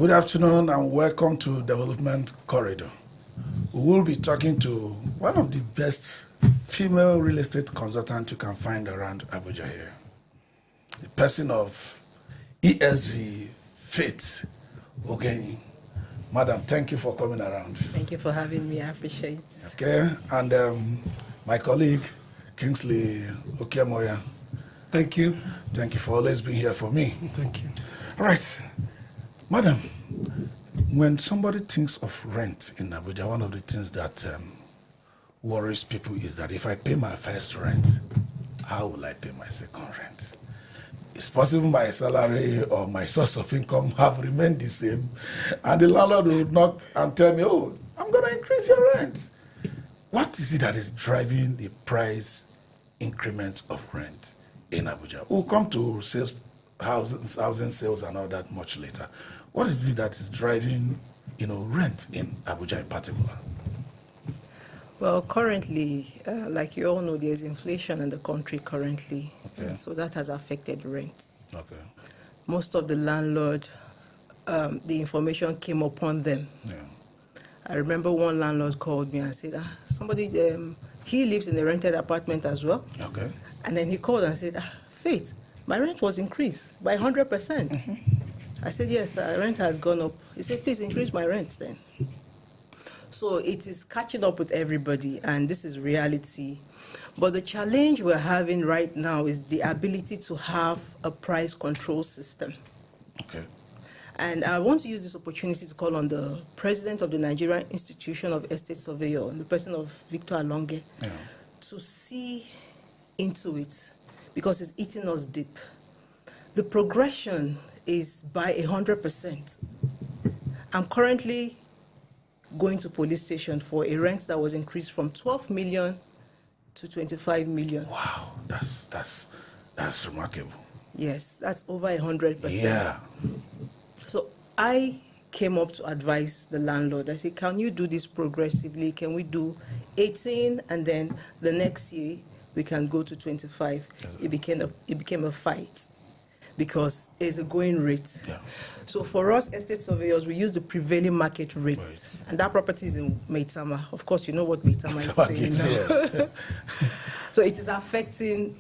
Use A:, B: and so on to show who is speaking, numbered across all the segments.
A: Good afternoon and welcome to Development Corridor. We will be talking to one of the best female real estate consultants you can find around Abuja here. The person of ESV, Faith Ogenyi. Madam, thank you for coming around.
B: Thank you for having me. I appreciate it.
A: Okay, and my colleague, Kingsley Okemoya.
C: Thank you.
A: Thank you for always being here for me.
C: Thank you.
A: All right. Madam, when somebody thinks of rent in Abuja, one of the things that worries people is that if I pay my first rent, how will I pay my second rent? It's possible my salary or my source of income have remained the same, and the landlord will knock and tell me, oh, I'm going to increase your rent. What is it that is driving the price increment of rent in Abuja? We'll come to sales, housing sales and all that much later. What is it that is driving, rent in Abuja in particular?
B: Well, currently, like you all know, there's inflation in the country currently.
A: Okay.
B: And so that has affected rent.
A: Okay.
B: Most of the landlord, the information came upon them.
A: Yeah.
B: I remember one landlord called me and said, somebody, he lives in a rented apartment as well.
A: Okay.
B: And then he called and said, Faith, my rent was increased by 100%. Mm-hmm. I said, yes, rent has gone up. He said, please increase my rent then. So it is catching up with everybody, and this is reality. But the challenge we're having right now is the ability to have a price control system.
A: Okay.
B: And I want to use this opportunity to call on the president of the Nigerian Institution of Estate Surveyor, the person of Victor Alonge, to see into it, because it's eating us deep. The progression is by 100%. I'm currently going to police station for a rent that was increased from 12 million to 25 million.
A: Wow, that's remarkable.
B: Yes, that's over 100%.
A: Yeah.
B: So I came up to advise the landlord. I said, can you do this progressively? Can we do 18 and then the next year we can go to 25? It became a fight because there's a going rate. Yeah. So for us estate surveyors, we use the prevailing market rate. Right. And that property is in Maitama. Of course, you know what Maitama is saying now. Yes. So it is affecting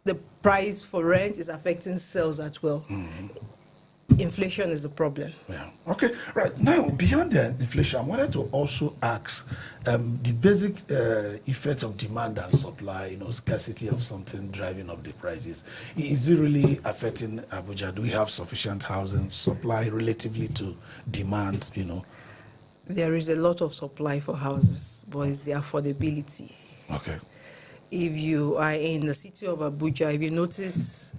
B: the price for rent, is affecting sales as well. Mm-hmm. Inflation is the problem.
A: Yeah. Okay. Right. Now, beyond the inflation, I wanted to also ask the basic effect of demand and supply, scarcity of something driving up the prices. Is it really affecting Abuja? Do we have sufficient housing supply relatively to demand,
B: There is a lot of supply for houses, but it's the affordability.
A: Okay.
B: If you are in the city of Abuja, if you notice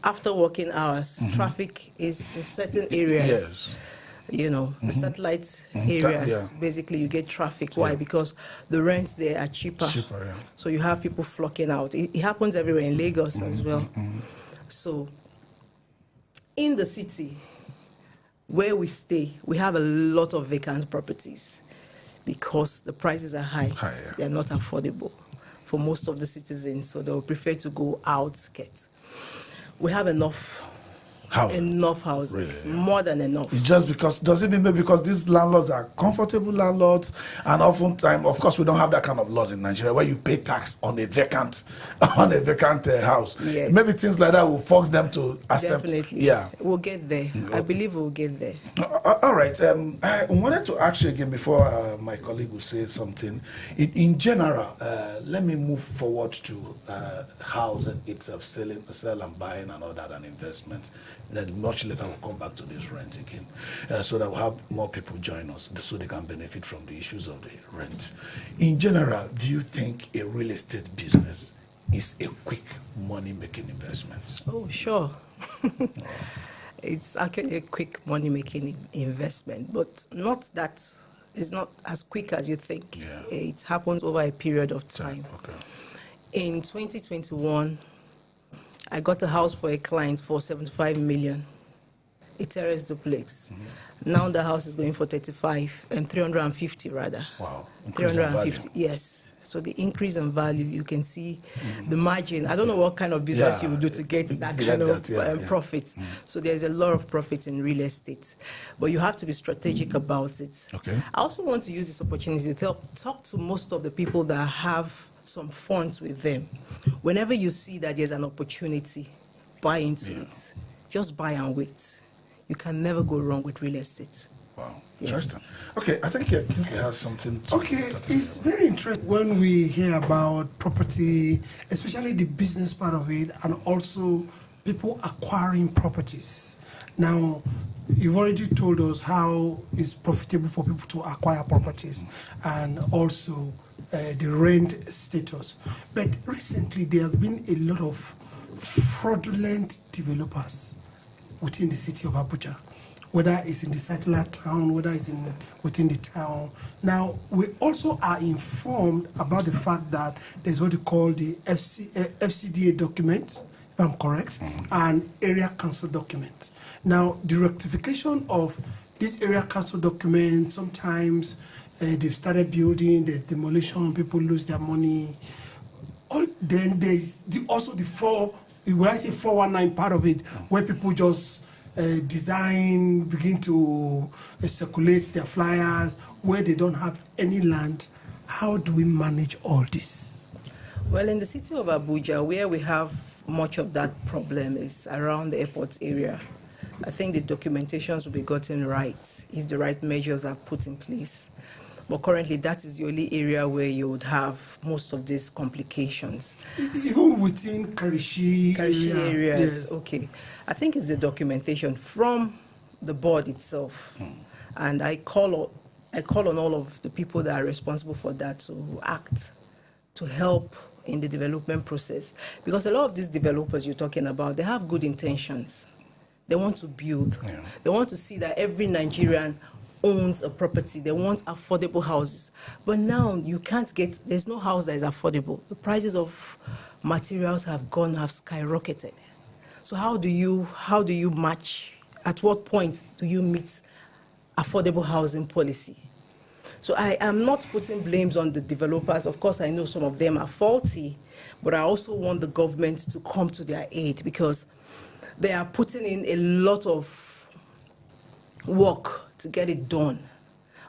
B: after working hours, mm-hmm. traffic is in certain areas. Yes. Mm-hmm. The satellite areas, basically you get traffic. Why? Because the rents there are cheaper.
A: Yeah.
B: So you have people flocking out. It happens everywhere in Lagos as well.
A: Mm-hmm.
B: So in the city where we stay, we have a lot of vacant properties because the prices are high.
A: Yeah.
B: They're not affordable for most of the citizens, so they will prefer to go outskirts. We have enough houses, really? More than enough.
A: It's just because, does it mean maybe because these landlords are comfortable landlords, and oftentimes, of course, we don't have that kind of laws in Nigeria where you pay tax on a vacant house.
B: Yes.
A: Maybe things like that will force them to accept.
B: Definitely.
A: Yeah.
B: We'll get there. Okay. I believe we'll get there.
A: All right. I wanted to ask you again before my colleague will say something. In general, let me move forward to housing itself, sell and buying and all that, and investment. Then much later we'll come back to this rent again, so that we'll have more people join us so they can benefit from the issues of the rent. In general, do you think a real estate business is a quick money-making investment?
B: Oh, sure. It's actually a quick money-making investment, but it's not as quick as you think.
A: Yeah.
B: It happens over a period of time.
A: Okay.
B: In 2021, I got a house for a client for 75 million, a terrace duplex. Mm-hmm. Now the house is going for 350 rather.
A: Wow.
B: 350, yes. So the increase in value, you can see the margin. I don't know what kind of business you would do to get that kind of profit. So there's a lot of profit in real estate, but you have to be strategic about it.
A: Okay.
B: I also want to use this opportunity to talk to most of the people that have some funds with them. Whenever you see that there's an opportunity, buy into it. Just buy and wait. You can never go wrong with real estate.
A: Wow, interesting. Okay, I think Kingsley has something to
C: Okay, it's very interesting when we hear about property, especially the business part of it, and also people acquiring properties. Now, you've already told us how it's profitable for people to acquire properties and also the rent status. But recently, there has been a lot of fraudulent developers within the city of Abuja, whether it's in the satellite town, whether it's within the town. Now, we also are informed about the fact that there's what they call the FCDA document, if I'm correct, and area council document. Now, the rectification of this area council document, sometimes they've started building, there's demolition, people lose their money. Then there's also the when I say 419 part of it, where people just design, begin to circulate their flyers, where they don't have any land. How do we manage all this?
B: Well, in the city of Abuja, where we have much of that problem is around the airport area. I think the documentations will be gotten right if the right measures are put in place. But currently, that is the only area where you would have most of these complications.
C: Even within Karishi
B: areas,
C: yes.
B: Okay. I think it's the documentation from the board itself. And I call on all of the people that are responsible for that to act, to help in the development process. Because a lot of these developers you're talking about, they have good intentions. They want to build. Yeah. They want to see that every Nigerian owns a property. They want affordable houses. But now you can't get, there's no house that is affordable. The prices of materials have skyrocketed. So how do you match, at what point do you meet affordable housing policy? So I am not putting blames on the developers. Of course, I know some of them are faulty, but I also want the government to come to their aid because they are putting in a lot of work to get it done,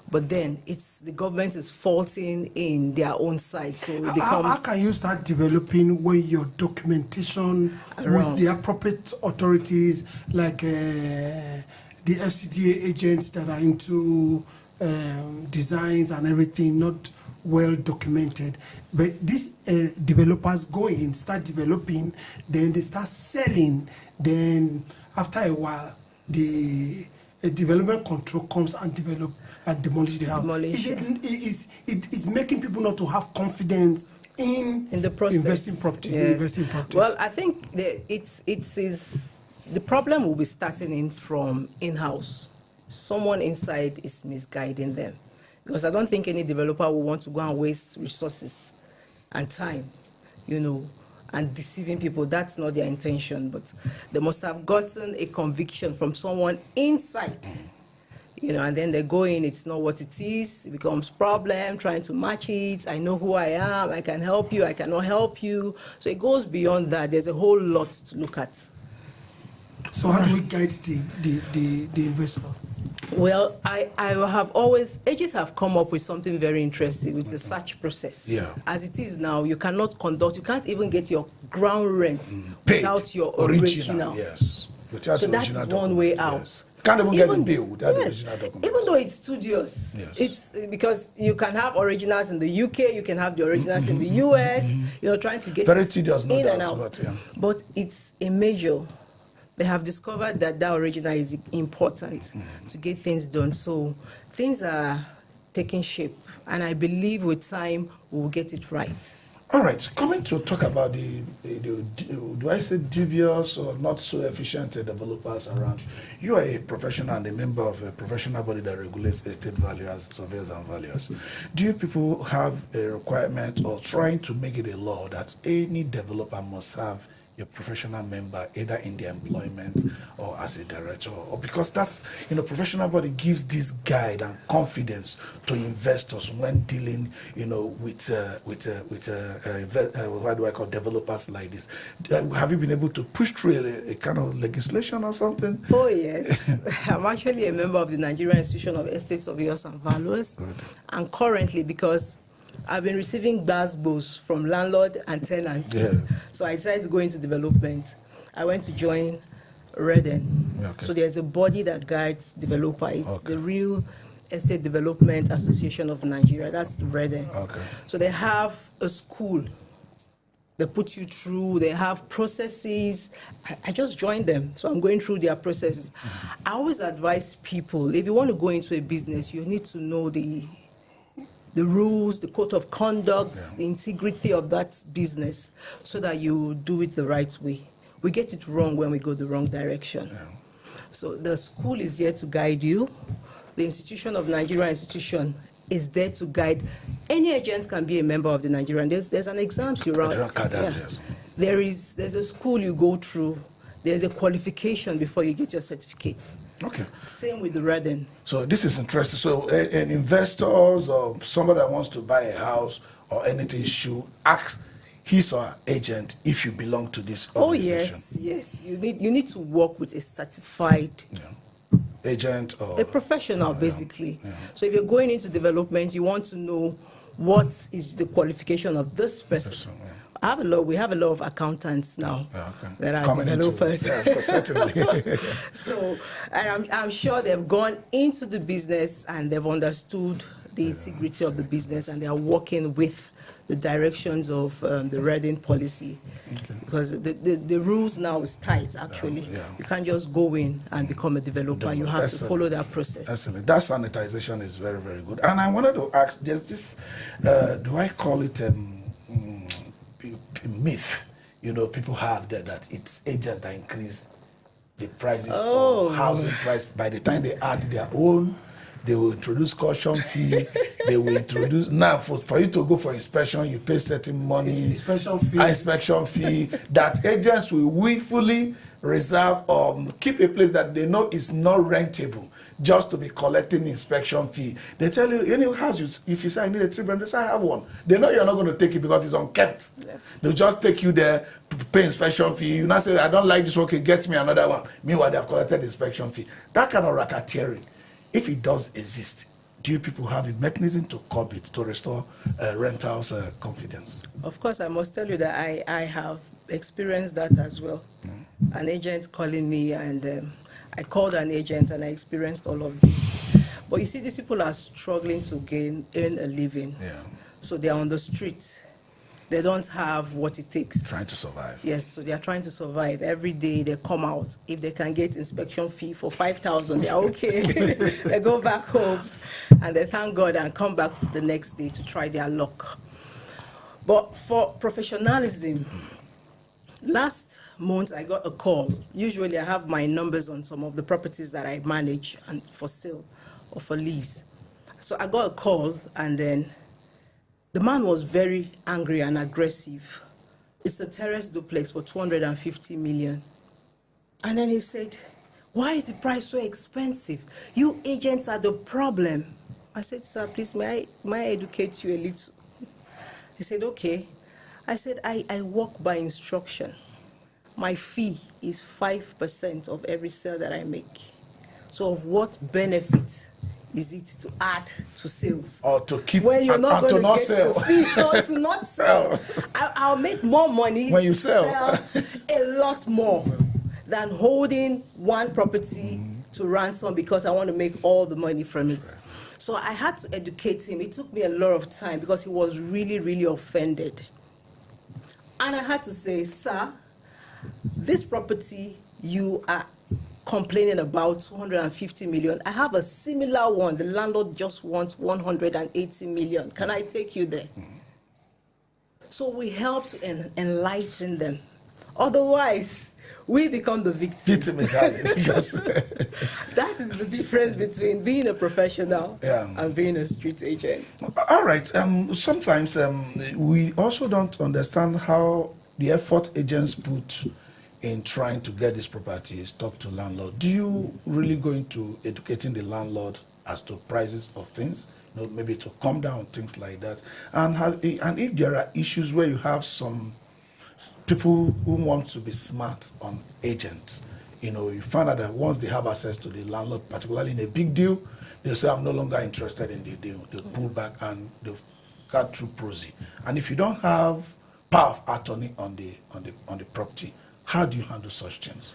B: but then the government is faulting in their own side, so it becomes...
C: How can you start developing when your documentation with the appropriate authorities, like the FCDA agents that are into designs and everything, not well documented? But these developers go in, start developing, then they start selling, then after a while, a development control comes and demolish the house. It's making people not to have confidence in
B: the process.
C: Investing properties.
B: Well, I think that the problem will be starting from in-house. Someone inside is misguiding them. Because I don't think any developer will want to go and waste resources and time, and deceiving people. That's not their intention, but they must have gotten a conviction from someone inside, and then they go in, it's not what it is, it becomes problem, trying to match it, I know who I am, I can help you, I cannot help you. So it goes beyond that. There's a whole lot to look at.
C: So how do we guide the investor?
B: Well, ages have come up with something very interesting, which is the search process.
A: Yeah.
B: As it is now, you can't even get your ground rent without your original.
A: Yes. Without
B: so that is one way out.
A: Yes. Can't even get the bill without the original document.
B: Even though it's studious, it's because you can have originals in the UK, you can have the originals in the US, trying to get
A: very tedious,
B: in and out. But it's a measure. They have discovered that original is important to get things done. So things are taking shape, and I believe with time we'll get it right.
A: All right, coming to talk about the do I say dubious or not so efficient developers around. You are a professional and a member of a professional body that regulates estate valuers, surveyors and valuers. Do you people have a requirement or trying to make it a law that any developer must have your professional member, either in the employment or as a director, or because that's, professional body gives this guide and confidence to investors when dealing, with what do I call developers like this. Have you been able to push through a kind of legislation or something?
B: Oh yes, I'm actually a member of the Nigerian Institution of Estate Surveyors and Valuers, and currently, because I've been receiving BASBOs from landlord and tenant.
A: Yes.
B: So I decided to go into development. I went to join Reden.
A: Okay.
B: So there's a body that guides developers. It's the Real Estate Development Association of Nigeria. That's Reden. Okay. So they have a school. They put you through. They have processes. I just joined them, so I'm going through their processes. I always advise people, if you want to go into a business, you need to know the rules, the code of conduct, the integrity of that business, so that you do it the right way. We get it wrong when we go the wrong direction. Yeah. So the school is there to guide you. The Institution of Nigeria Institution is there to guide. Any agent can be a member of the Nigerian. There's an exam you run. There's a school you go through. There's a qualification before you get your certificate.
A: Okay.
B: Same with the Reden.
A: So this is interesting. So an investors or somebody that wants to buy a house or anything should ask his or her agent if you belong to this organization.
B: Oh yes. You need to work with a certified
A: agent or
B: a professional, basically. Yeah. So if you're going into development, you want to know what is the qualification of this person. We have a lot of accountants now that are developers.
A: Certainly.
B: So, and I'm sure they've gone into the business and they've understood the integrity of the business, and they are working with the directions of the Reading policy. Because the rules now is tight, actually. You can't just go in and become a developer. You have to follow that process.
A: Excellent. That sanitization is very, very good. And I wanted to ask, there's this, do I call it a myth, people have that it's agent that increase the prices of housing price. By the time they add their own, they will introduce caution fee. They will introduce now for you to go for inspection, you pay certain money. Inspection fee. That agents will willfully reserve or keep a place that they know is not rentable, just to be collecting inspection fee. They tell you, any house, if you say I need a 3-bedroom, they say I have one. They know you're not going to take it because it's unkept. They'll just take you there, pay inspection fee. You now say, I don't like this one, okay, get me another one. Meanwhile, they have collected inspection fee. That kind of racketeering, if it does exist, do you people have a mechanism to curb it, to restore rentals' confidence?
B: Of course, I must tell you that I have experienced that as well. An agent calling me, and I called an agent and I experienced all of this. But you see, these people are struggling to earn a living. So they are on the street. They don't have what it takes.
A: Trying to survive.
B: Yes, so they are trying to survive. Every day they come out. If they can get inspection fee for 5,000, they're okay. They go back home and they thank God and come back the next day to try their luck. But for professionalism, last month I got a call. Usually I have my numbers on some of the properties that I manage and for sale or for lease. So I got a call, and then the man was very angry and aggressive. It's a terrace duplex for 250 million. And then he said, why is the price so expensive? You agents are the problem. I said, sir, please, may I educate you a little? He said, okay. I said, I work by instruction. My fee is 5% of every sale that I make. So of what benefit is it to add to sales?
A: Or to keep
B: when you're not going to
A: not
B: get
A: sell.
B: The fee, or to not sell. I'll make more money
A: when you sell
B: a lot more than holding one property to ransom because I want to make all the money from it. So I had to educate him. It took me a lot of time because he was really, really offended. And I had to say, sir, this property you are complaining about 250 million. I have a similar one. The landlord just wants 180 million. Can I take you there? So we help to enlighten them. Otherwise, we become the victim.
A: Victim is because
B: that is the difference between being a professional and being a street agent.
A: All right. Sometimes we also don't understand how the effort agents put in trying to get these properties, talk to landlord, do you really go into educating the landlord as to prices of things? You know, maybe to calm down, things like that. And if there are issues where you have some people who want to be smart on agents, you know, you find out that once they have access to the landlord, particularly in a big deal, they say, I'm no longer interested in the deal. They pull back and they cut through prosy. And if you don't have power of attorney on the property, how do you handle such things?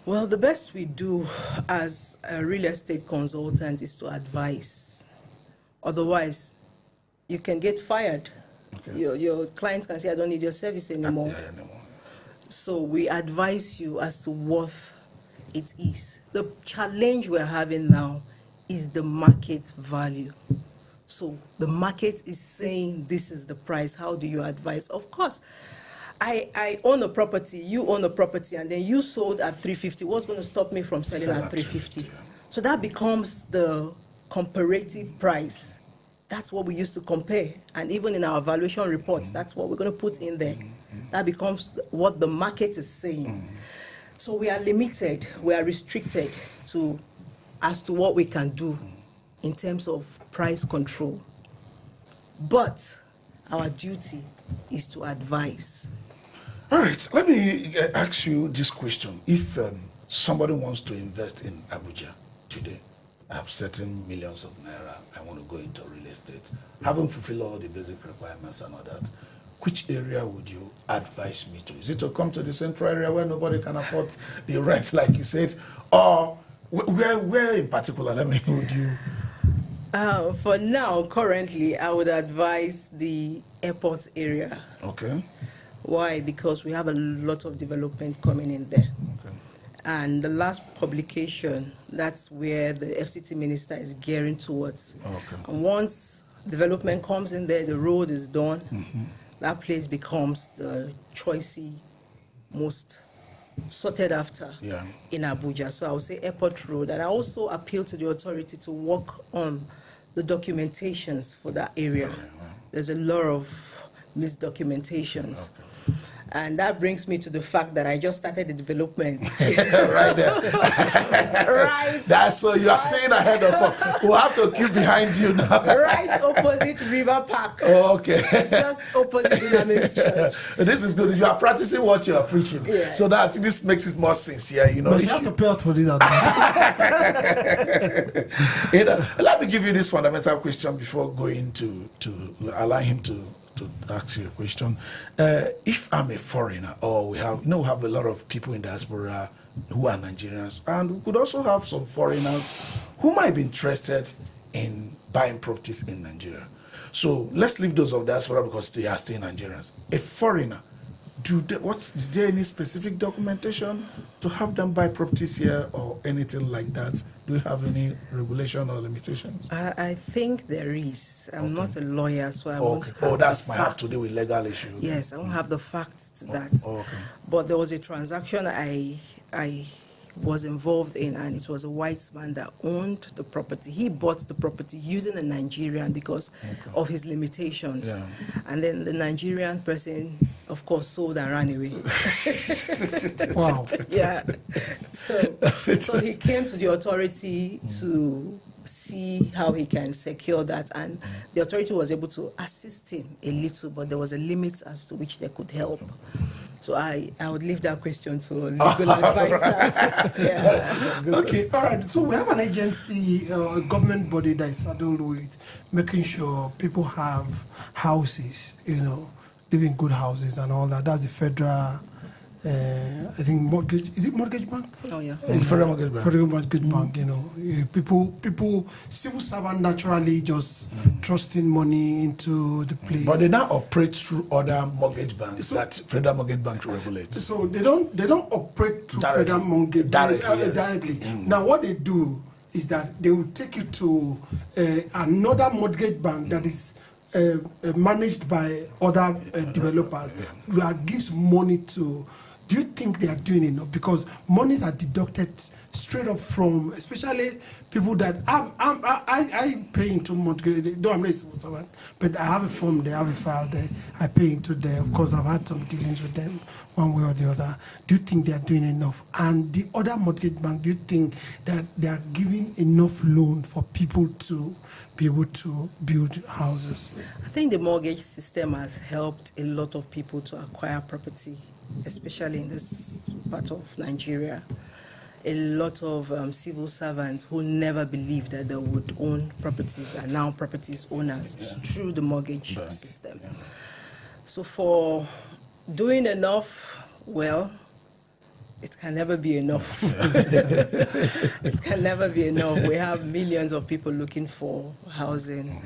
B: Well, the best we do as a real estate consultant is to advise. Otherwise, you can get fired. Okay. Your clients can say, I don't need your service anymore. So we advise you as to what it is. The challenge we're having now is the market value. So the market is saying this is the price. How do you advise? Of course, I own a property, you own a property, and then you sold at 350. What's going to stop me from selling at 350? Yeah. So that becomes the comparative price. That's what we used to compare. And even in our valuation reports, that's what we're going to put in there. That becomes what the market is saying. So we are limited, we are restricted as to what we can do in terms of price control. But our duty is to advise.
A: All right, let me ask you this question. If somebody wants to invest in Abuja today, I have certain millions of naira, I want to go into real estate, haven't fulfilled all the basic requirements and all that, which area would you advise me to? Is it to come to the central area where nobody can afford the rent, like you said, or where in particular, would you?
B: For now, currently, I would advise the airport area.
A: Okay.
B: Why? Because we have a lot of development coming in there. Okay. And the last publication, that's where the FCT minister is gearing towards. Okay. And once development comes in there, the road is done, that place becomes the choicey, most sorted after in Abuja. So I would say Airport Road. And I also appeal to the authority to work on the documentations for that area. There's a lot of misdocumentations. Okay. And that brings me to the fact that I just started the development.
A: Right there.
B: Right.
A: That's so you are saying ahead of us. We'll have to keep behind you now.
B: Right opposite River Park.
A: Oh, okay.
B: Just opposite Dynamis Church.
A: This is good. You are practicing what you are preaching.
B: Yes.
A: So this makes it more sincere, you know.
C: But you have to pay out for this.
A: Let me give you this fundamental question before going to allow him to ask you a question. If I'm a foreigner, or we have a lot of people in diaspora who are Nigerians, and we could also have some foreigners who might be interested in buying properties in Nigeria. So let's leave those of diaspora because they are still Nigerians. A foreigner, is there any specific documentation to have them buy properties here or anything like that? Do you have any regulation or limitations?
B: I think there is. I'm not a lawyer, so I won't have
A: might have to do with legal issues.
B: Yes, I won't have the facts to that.
A: Okay.
B: But there was a transaction I was involved in, and it was a white man that owned the property. He bought the property using a Nigerian because of his limitations. Yeah. And then the Nigerian person, of course, sold and ran away.
C: Wow.
B: Yeah. So he came to the authority to see how he can secure that, and the authority was able to assist him a little, but there was a limit as to which they could help. So I would leave that question to a legal advisor. Yeah.
C: Okay, all right. So we have an agency, a government body that is saddled with making sure people have houses, live in good houses and all that. That's the federal, I think, mortgage. Is it mortgage bank?
B: Oh yeah.
A: Federal mortgage bank.
C: Federal mortgage bank. People, civil servant naturally just trusting money into the place.
A: But they now operate through other mortgage banks that federal mortgage bank regulates.
C: So they don't operate through federal mortgage directly. Now what they do is that they will take you to another mortgage bank that is managed by other developers that gives money to do you think they are doing enough? Because monies are deducted straight up from, especially people that I pay into mortgage. Though I'm not a civil servant, but I have a form there, I have a file there. I pay into there. Of course, I've had some dealings with them one way or the other. Do you think they are doing enough? And the other mortgage bank, do you think that they are giving enough loan for people to be able to build houses?
B: I think the mortgage system has helped a lot of people to acquire property, especially in this part of Nigeria. A lot of civil servants who never believed that they would own properties are now properties owners through the mortgage system.
A: Yeah.
B: So for doing enough, well, it can never be enough. It can never be enough. We have millions of people looking for housing,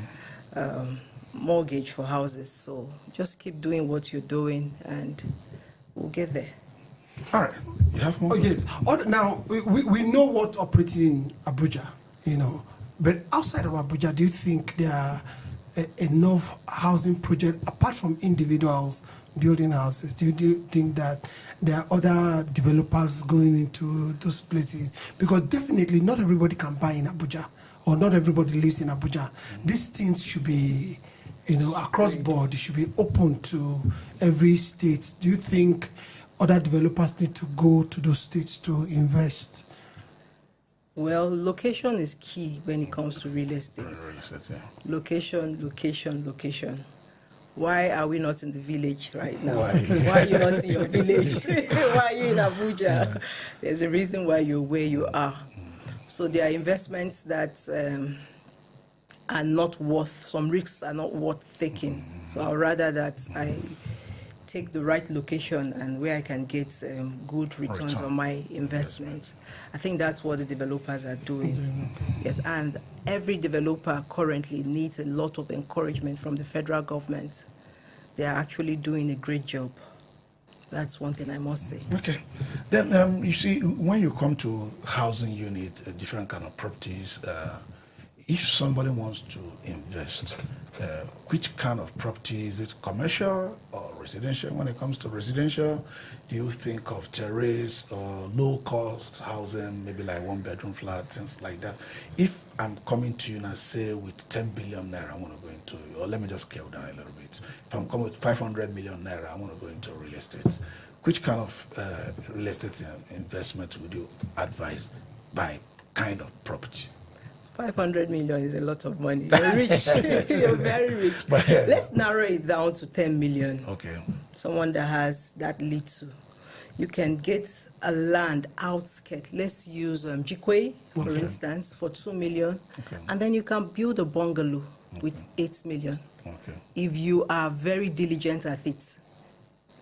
B: mortgage for houses. So just keep doing what you're doing and we'll get there.
A: All right. You have more?
C: Oh, yes. Now, we know what's operating in Abuja, but outside of Abuja, do you think there are enough housing projects, apart from individuals building houses? Do you think that there are other developers going into those places? Because definitely not everybody can buy in Abuja, or not everybody lives in Abuja. These things should be, across board. It should be open to every state. Do you think other developers need to go to those states to invest?
B: Well, location is key when it comes to real estate. Location, location, location. Why are we not in the village right now? Why are you not in your village? Why are you in Abuja? There's a reason why you're where you are. So there are investments that are not worth, some risks are not worth taking. So I'd rather that I take the right location and where I can get good returns on my investment. I think that's what the developers are doing. Yes, and every developer currently needs a lot of encouragement from the federal government. They are actually doing a great job. That's one thing I must say.
A: Okay. Then you see, when you come to housing unit, different kind of properties, if somebody wants to invest, which kind of property? Is it commercial or residential? When it comes to residential, do you think of terrace or low-cost housing, maybe like one-bedroom flat, things like that? If I'm coming to you and I say with 10 billion naira, I want to go into, or let me just scale down a little bit. If I'm coming with 500 million naira, I want to go into real estate. Which kind of real estate investment would you advise by kind of property?
B: 500 million is a lot of money. You're rich. You're very rich. Let's narrow it down to 10 million.
A: Okay.
B: Someone that has that little. You can get a land outskirt. Let's use Jikwe, for instance, for 2 million.
A: Okay.
B: And then you can build a bungalow with 8 million.
A: Okay.
B: If you are very diligent at it.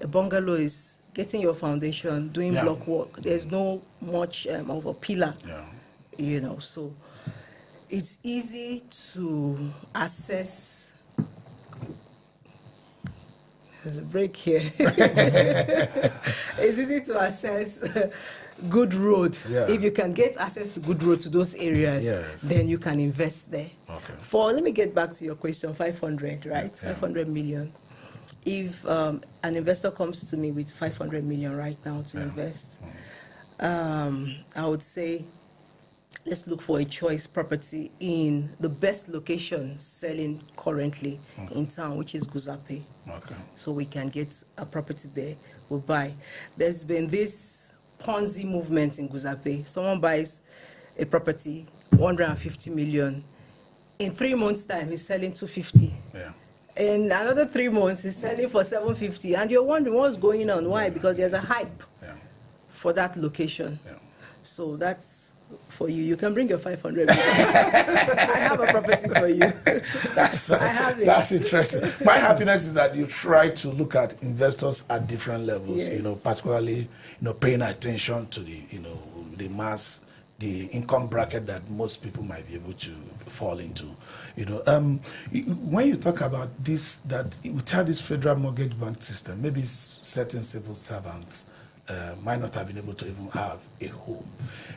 B: A bungalow is getting your foundation, doing block work. There's no much of a pillar, so it's easy to assess. There's a break here. It's easy to assess good road. If you can get access to good road to those areas, then you can invest there. Okay. Let me get back to your question, 500, right? 500 million. If an investor comes to me with 500 million right now to invest, I would say, let's look for a choice property in the best location selling currently in town, which is Guzape. Okay. So we can get a property there, we'll buy. There's been this Ponzi movement in Guzape. Someone buys a property, 150 million. In 3 months' time, he's selling 250. Yeah. In another 3 months, he's selling for 750. And you're wondering what's going on. Why? Because there's a hype for that location. Yeah. So that's for you. You can bring your 500 million. I have a property for you. I have it.
A: That's interesting. My happiness is that you try to look at investors at different levels, particularly, paying attention to the, the mass, the income bracket that most people might be able to fall into. When you talk about this, that without this federal mortgage bank system, maybe certain civil servants might not have been able to even have a home.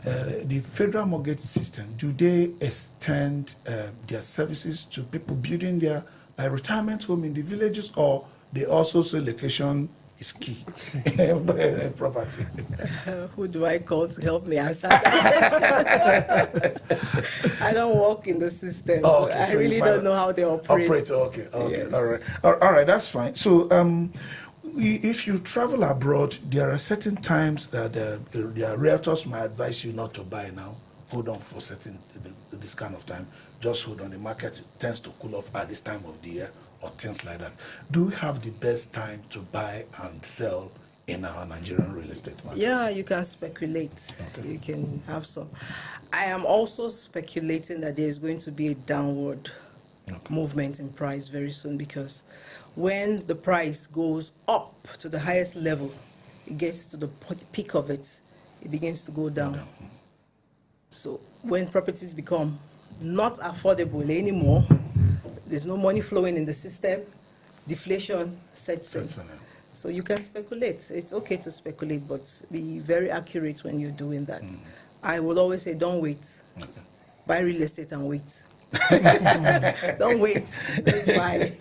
A: The federal mortgage system, do they extend their services to people building their retirement home in the villages, or they also say location is key in property.
B: Who do I call to help me answer that question? I don't work in the system,
A: Oh,
B: so
A: okay,
B: I
A: so
B: really don't know how they operate.
A: Okay,
B: Yes.
A: all right. All right, that's fine. So, if you travel abroad, there are certain times that the realtors might advise you not to buy now. Hold on for this kind of time. Just hold on. The market tends to cool off at this time of the year or things like that. Do we have the best time to buy and sell in our Nigerian real estate market?
B: Yeah, you can speculate.
A: Okay.
B: You can have some. I am also speculating that there is going to be a downward movement in price very soon, because when the price goes up to the highest level, it gets to the peak of it, it begins to go down. So when properties become not affordable anymore, there's no money flowing in the system, deflation sets in. So you can speculate. It's okay to speculate, but be very accurate when you're doing that. I will always say, don't wait. Buy real estate and wait. Don't wait. Just buy.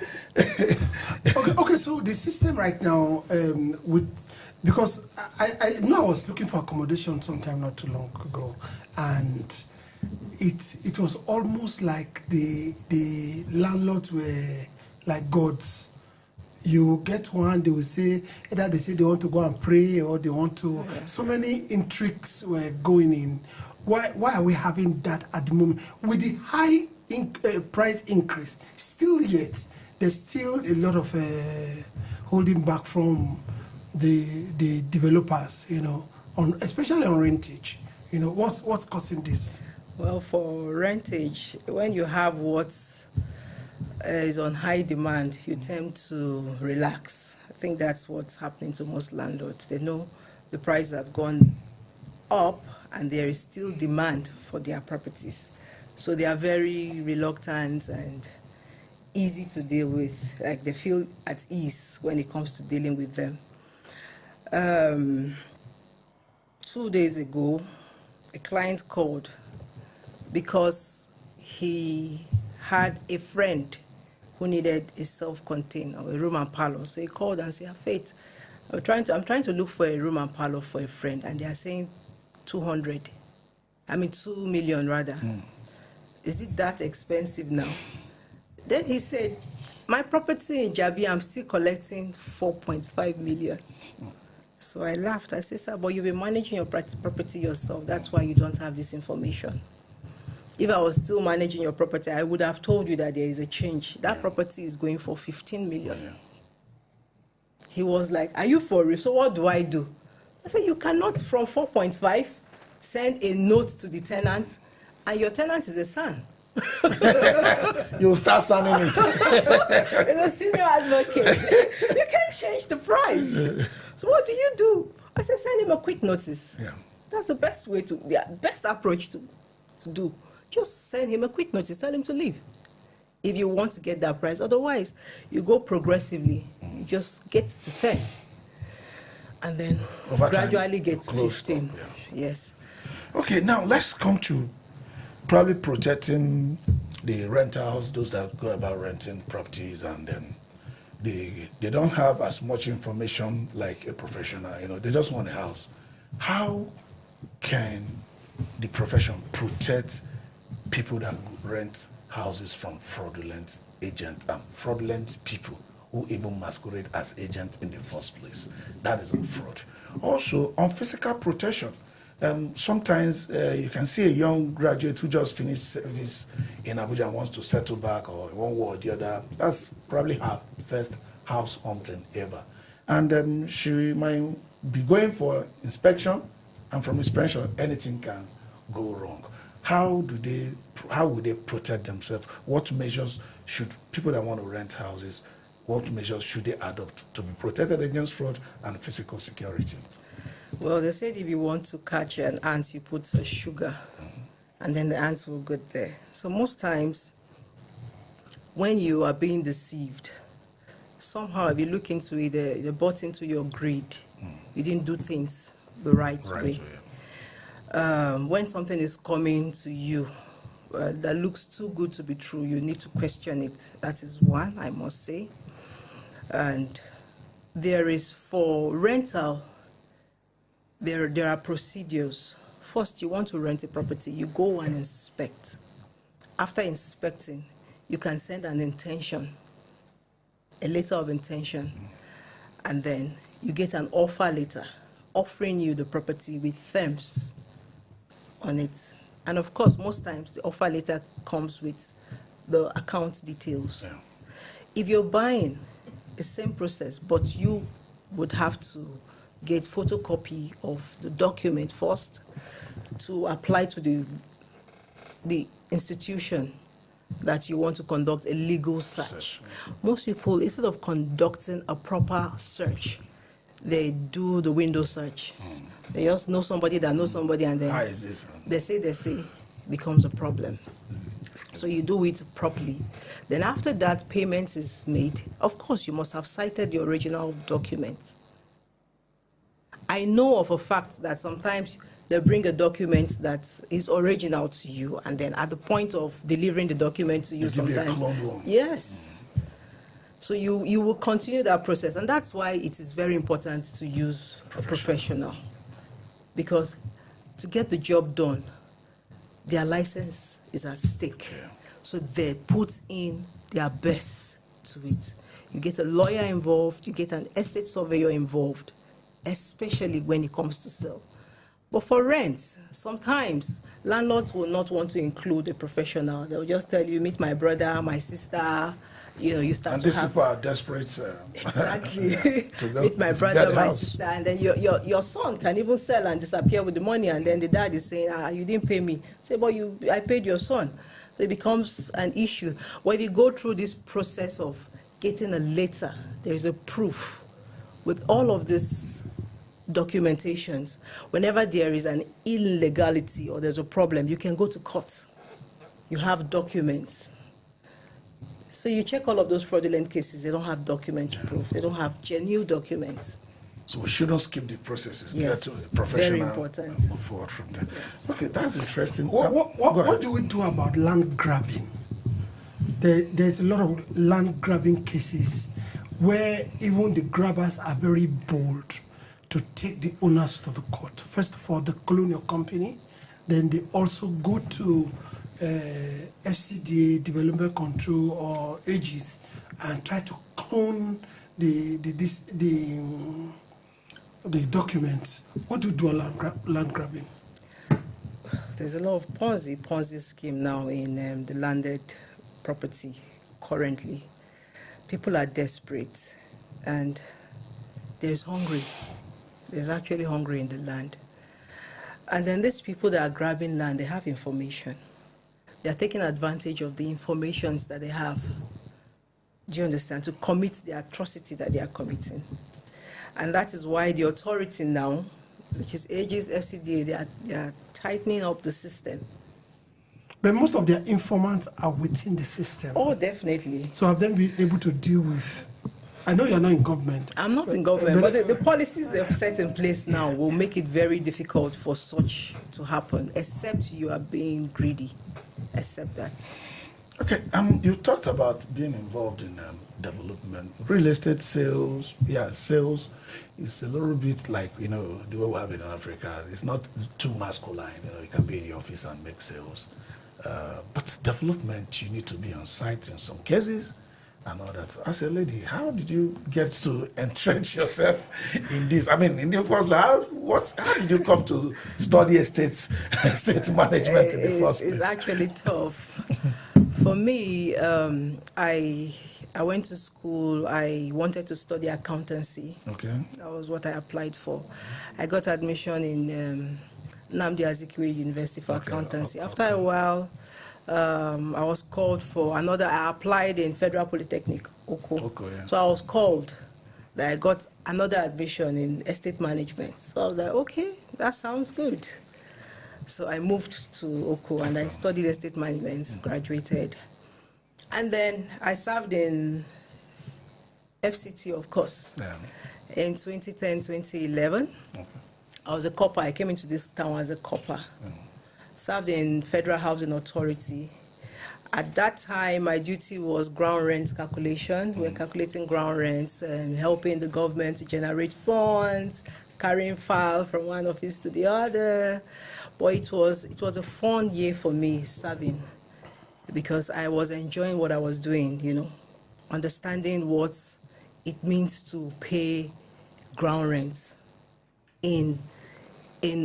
C: Okay, so the system right now, because I know I was looking for accommodation sometime not too long ago, and it was almost like the landlords were like gods. You get one, they will say, either they say they want to go and pray, or they want to. So many intrigues were going in. Why are we having that at the moment? With the high price increase, still yet, there's still a lot of holding back from the developers, especially on rentage. What's causing this?
B: Well, for rentage, when you have what is on high demand, you tend to relax. I think that's what's happening to most landlords. They know the prices have gone up and there is still demand for their properties. So they are very reluctant and easy to deal with. Like, they feel at ease when it comes to dealing with them. 2 days ago, a client called because he had a friend who needed a self-contained or a room and parlor. So he called and said, Faith, I'm trying to look for a room and parlor for a friend, and they are saying 2 million rather. Is it that expensive now? Then he said, my property in Jabi, I'm still collecting 4.5 million. So I laughed. I said, sir, but you've been managing your property yourself. That's why you don't have this information. If I was still managing your property, I would have told you that there is a change. That property is going for 15 million. He was like, are you for real? So what do I do? I said, you cannot, from 4.5, send a note to the tenant, and your tenant is a son.
A: You'll start signing it.
B: As a senior advocate, you can't change the price. So what do? I said, send him a quick notice. That's the best way the best approach to do. Just send him a quick notice, tell him to leave. If you want to get that price, otherwise you go progressively. You just get to 10, and then over gradually get to 15. Yes.
A: Okay, now let's come to probably protecting the renters, those that go about renting properties, and then they don't have as much information like a professional. They just want a house. How can the profession protect people that rent houses from fraudulent agents and fraudulent people who even masquerade as agents in the first place? That is on fraud. Also, on physical protection. Sometimes you can see a young graduate who just finished service in Abuja and wants to settle back, or one way or the other. That's probably her first house hunting ever. And she might be going for inspection, and from inspection, anything can go wrong. How would they protect themselves? What measures should people that want to rent houses, what measures should they adopt to be protected against fraud and physical security?
B: Well, they said if you want to catch an ant, you put sugar, and then the ants will get there. So most times, when you are being deceived, somehow if you look into it, they bought into your greed. You didn't do things the right way. When something is coming to you that looks too good to be true, you need to question it. That is one, I must say. And there is for rental, there are procedures. First, you want to rent a property, you go and inspect. After inspecting, you can send an intention, a letter of intention, and then you get an offer letter offering you the property with terms on it. And of course, most times the offer letter comes with the account details.
A: Yeah.
B: If you're buying, the same process, but you would have to get photocopy of the document first to apply to the institution that you want to conduct a legal search. Most people, instead of conducting a proper search, they do the window search. They just know somebody that knows somebody, and then
A: How is this?
B: they say, becomes a problem. So you do it properly. Then after that, payment is made. Of course, you must have cited the original document. I know of a fact that sometimes they bring a document that is original to you, and then at the point of delivering the document to you,
A: They give you a
B: sometimes,
A: clone one.
B: yes. So you will continue that process, and that's why it is very important to use a professional, because to get the job done, their license is at stake.
A: Yeah.
B: So they put in their best to it. You get a lawyer involved, you get an estate surveyor involved, especially when it comes to sell. But for rent, sometimes landlords will not want to include a professional. They'll just tell you, meet my brother, my sister, you start
A: And
B: to
A: these
B: have...
A: people are desperate.
B: Exactly.
A: To go
B: Meet my
A: to
B: brother,
A: get
B: my
A: house.
B: sister, and then your son can even sell and disappear with the money, and then the dad is saying, you didn't pay me. Say, but I paid your son. So it becomes an issue. When you go through this process of getting a letter, there is a proof with all of this documentations. Whenever there is an illegality or there's a problem, you can go to court. You have documents. So you check all of those fraudulent cases, they don't have documents proof, they don't have genuine documents.
A: So we shouldn't skip the processes.
B: Yes,
A: Get to the professional
B: very important.
A: and move forward from there.
B: Yes.
A: Okay, that's interesting.
C: What do we do about land grabbing? There's a lot of land grabbing cases where even the grabbers are very bold to take the owners to the court. First of all, the colonial company, then they also go to FCDA, Development Control, or AGs, and try to clone the documents. What do you do on land grabbing?
B: There's a lot of Ponzi scheme now in the landed property currently. People are desperate, and there's hungry. There's actually hungry in the land. And then these people that are grabbing land, they have information. They are taking advantage of the informations that they have, do you understand, to commit the atrocity that they are committing. And that is why the authority now, which is AG's FCDA, they are tightening up the system.
C: But most of their informants are within the system.
B: Oh, definitely.
C: So have them been able to deal with... I know you're not in government.
B: I'm not in government, but the policies they've set in place now will make it very difficult for such to happen, except you are being greedy. Except that.
A: Okay, you talked about being involved in development, real estate sales. Yeah, sales is a little bit like, the way we have it in Africa. It's not too masculine. You can be in your office and make sales. But development, you need to be on site in some cases and all that. As a lady, how did you get to entrench yourself in this? I mean, in the first place, how did you come to study estate management in the first place?
B: It's actually tough. For me, I went to school. I wanted to study accountancy.
A: Okay.
B: That was what I applied for. I got admission in Nnamdi Azikiwe University for accountancy. After a while, I was called for another. I applied in Federal Polytechnic, Oko.
A: Yeah.
B: So I was called that I got another admission in estate management. So I was like, okay, that sounds good. So I moved to Oko and I studied estate management, graduated. And then I served in FCT, of course, in 2010, 2011. Okay. I was a copper. I came into this town as a copper. Served in Federal Housing Authority. At that time, my duty was ground rent calculation. We're calculating ground rents and helping the government to generate funds, carrying file from one office to the other. But it was a fun year for me serving, because I was enjoying what I was doing, you know, understanding what it means to pay ground rents in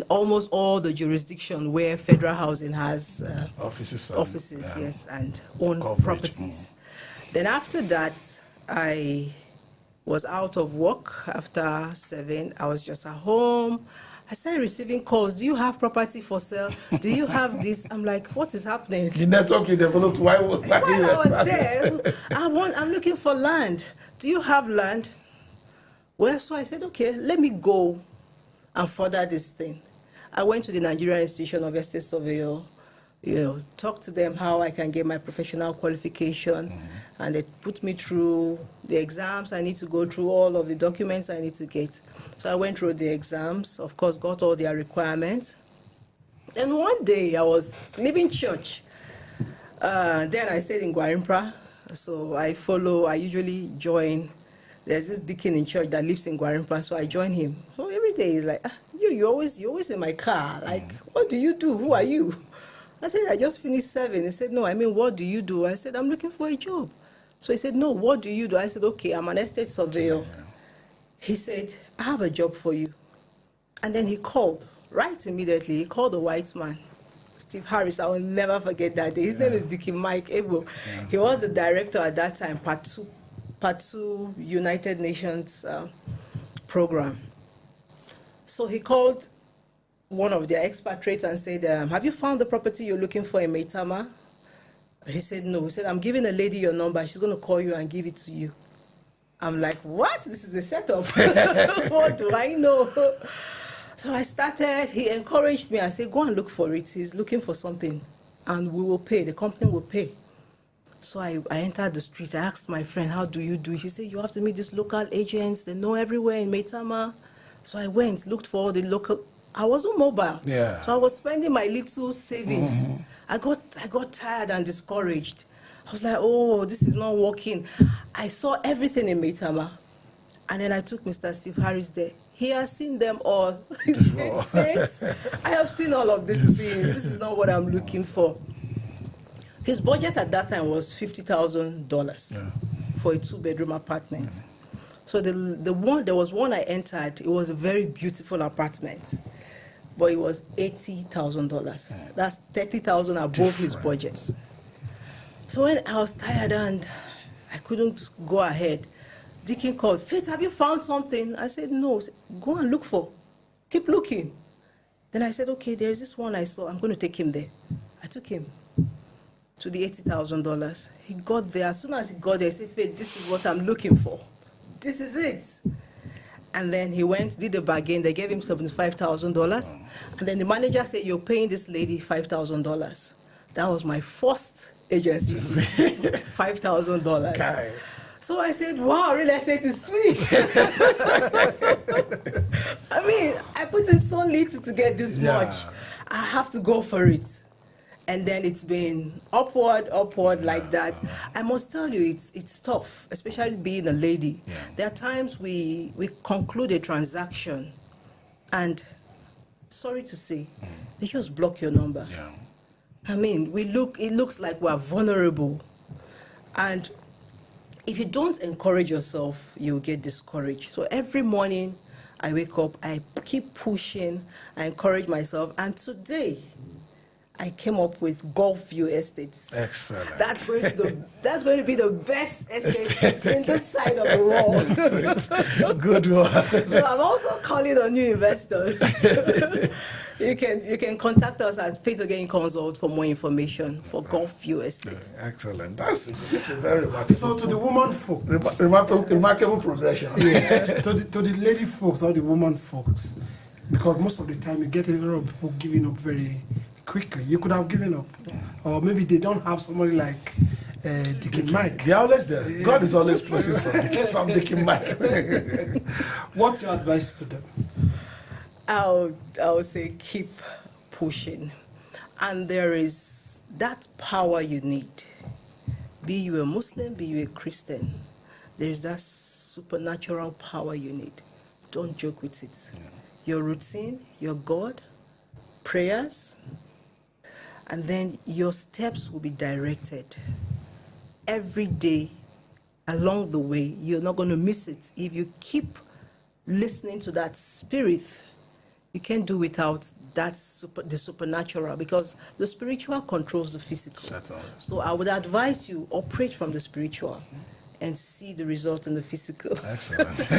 B: almost all the jurisdiction where federal housing has
A: offices,
B: yes, and own
A: coverage,
B: properties. Then after that, I was out of work after 7. I was just at home. I started receiving calls. Do you have property for sale? Do you have this? I'm like, what is happening?
A: The network you developed while
B: I was there, I'm looking for land. Do you have land? Well, so I said, okay, let me go and further this thing. I went to the Nigerian Institution of Estate Surveyor, you know, talked to them how I can get my professional qualification, and they put me through the exams I need to go through, all of the documents I need to get. So I went through the exams, of course, got all their requirements. Then one day I was leaving church. Then I stayed in Gwarimpra, so I usually join. There's this deacon in church that lives in Gwarimpra, so I join him. So every day he's like, you're always in my car. Like, what do you do? Who are you? I said, I just finished serving. He said, no, I mean, what do you do? I said, I'm looking for a job. So he said, no, what do you do? I said, okay, I'm an estate surveyor. He said, I have a job for you. And then he called, right immediately. He called the white man, Steve Harris. I will never forget that day. His name is Dickie Mike Abel. He was the director at that time, Part 2 United Nations program. So he called one of their expatriates and said, have you found the property you're looking for in Maitama? He said, no. He said, I'm giving a lady your number. She's going to call you and give it to you. I'm like, what? This is a setup. What do I know? So I started. He encouraged me. I said, go and look for it. He's looking for something, and we will pay. The company will pay. So I entered the street. I asked my friend, how do you do? She said, you have to meet these local agents. They know everywhere in Maitama. So I went, looked for all the local. I wasn't mobile. Yeah. So I was spending my little savings. I got tired and discouraged. I was like, oh, this is not working. I saw everything in Maitama. And then I took Mr. Steve Harris there. He has seen them all. He said, Faith, I have seen all of these things. This is not what I'm looking for. His budget at that time was $50,000 for a 2-bedroom apartment. So there was one I entered. It was a very beautiful apartment, but it was $80,000. That's $30,000 above his budget. So when I was tired and I couldn't go ahead, Deacon called, Faith, have you found something? I said, no. Said, go and look for. Keep looking. Then I said, okay, there's this one I saw. I'm going to take him there. I took him to the $80,000. He got there. As soon as he got there, he said, Faith, this is what I'm looking for. This is it. And then he went, did a bargain. They gave him $75,000. And then the manager said, you're paying this lady $5,000. That was my first agency. $5,000. Okay. So I said, wow, real estate is sweet. I mean, I put in so little to get this much. I have to go for it. And then it's been upward like that. I must tell you, it's tough, especially being a lady. There are times we conclude a transaction, and sorry to say, they just block your number. I mean, it looks like we're vulnerable. And if you don't encourage yourself, you'll get discouraged. So every morning I wake up, I keep pushing, I encourage myself. And today, I came up with Gulf View Estates.
A: Excellent.
B: That's going to be the best estate in this side of the world.
A: Good one.
B: So I'm also calling on new investors. You can contact us at Faith Ogenyi Consult for more information for Gulf View Estates.
A: Excellent. This is very remarkable.
C: So to the woman folk,
A: remarkable progression.
C: to the lady folks or the woman folks, because most of the time you get a lot of people giving up very quickly. You could have given up, or maybe they don't have somebody like Deacon Mike.
A: They're always there. God is always placing some Deacon Mike.
C: What's your advice to them?
B: I'll say keep pushing, and there is that power you need Be you a Muslim, be you a Christian, there's that supernatural power you need. Don't joke with it.
A: Yeah.
B: Your routine, your God, prayers, and then your steps will be directed. Every day along the way, you're not going to miss it. If you keep listening to that spirit, you can't do without the supernatural, because the spiritual controls the physical. So I would advise you, operate from the spiritual and see the result in the physical.
A: Excellent.